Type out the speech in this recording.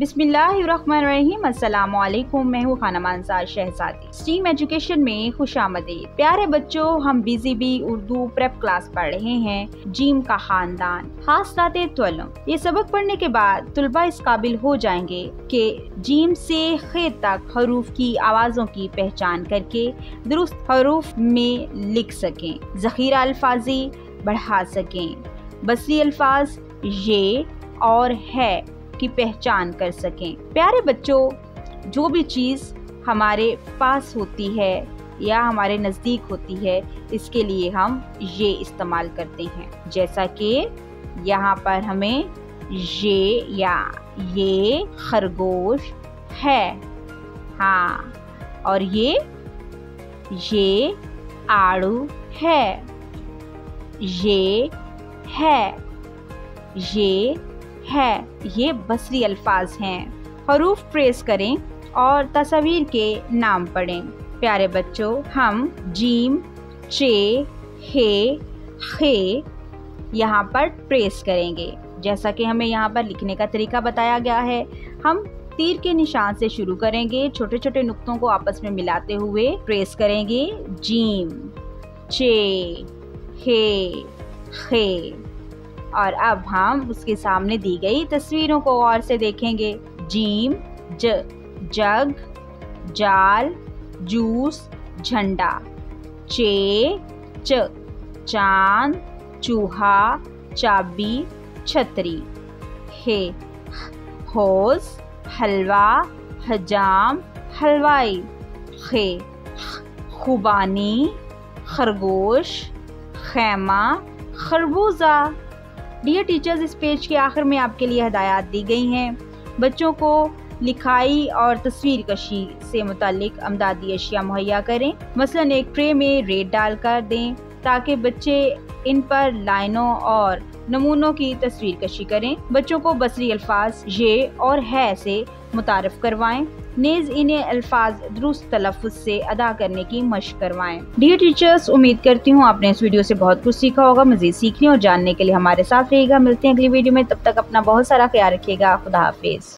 बिस्मिल्लाहिर्रहमानिर्रहीम। अस्सलामु अलैकुम। मैं हूँ खाना मानसा शहजादी। स्टीम एजुकेशन में खुशामदीद। प्यारे बच्चों, हम BZB उर्दू प्रेप क्लास पढ़ रहे हैं। जीम का खानदान खासराते तुलम। ये सबक पढ़ने के बाद तुलबा इस काबिल हो जाएंगे कि जीम से खे तक हरूफ की आवाज़ों की पहचान करके दुरुस्त हरूफ में लिख सकें, ज़ख़ीरा अल्फाजी बढ़ा सकें, बसरी अल्फाज ये और है की पहचान कर सकें। प्यारे बच्चों, जो भी चीज़ हमारे पास होती है या हमारे नज़दीक होती है, इसके लिए हम ये इस्तेमाल करते हैं। जैसा कि यहाँ पर हमें ये या ये खरगोश है, हाँ, और ये आड़ू है, ये है, ये है। ये बसरी अल्फाज हैं। हरूफ ट्रेस करें और तस्वीर के नाम पढ़ें। प्यारे बच्चों, हम जीम, चे, हे, खे यहाँ पर ट्रेस करेंगे। जैसा कि हमें यहाँ पर लिखने का तरीका बताया गया है, हम तीर के निशान से शुरू करेंगे, छोटे छोटे नुक्तों को आपस में मिलाते हुए ट्रेस करेंगे। जीम, चे, हे, खे। और अब हम उसके सामने दी गई तस्वीरों को गौर से देखेंगे। जीम, जग, जाल, जूस, झंडा। चे, चांद, चूहा, चाबी, छतरी। हे, होज, हलवा, हजाम, हलवाई। खे, खुबानी, खरगोश, खैमा, खरबूजा। डियर टीचर्स, इस पेज के आखिर में आपके लिए हिदायत दी गई हैं। बच्चों को लिखाई और तस्वीर कशी से मुतालिक अमदादी अशिया मुहैया करें। मसलन एक ट्रे में रेत डालकर दें ताकि बच्चे इन पर लाइनों और नमूनों की तस्वीर कशी करें। बच्चों को बसरी अल्फाज ये और है से मुतारफ करवाएं। नेज़ इन्हें अल्फाज दुरुस्त तलफ़्फ़ुज़ से अदा करने की मशक करवाएं। डियर टीचर्स, उम्मीद करती हूँ आपने इस वीडियो से बहुत कुछ सीखा होगा। मज़ीद सीखने और जानने के लिए हमारे साथ रहिएगा। मिलते हैं अगली वीडियो में, तब तक अपना बहुत सारा ख्याल रखिएगा। खुदा हाफिज़।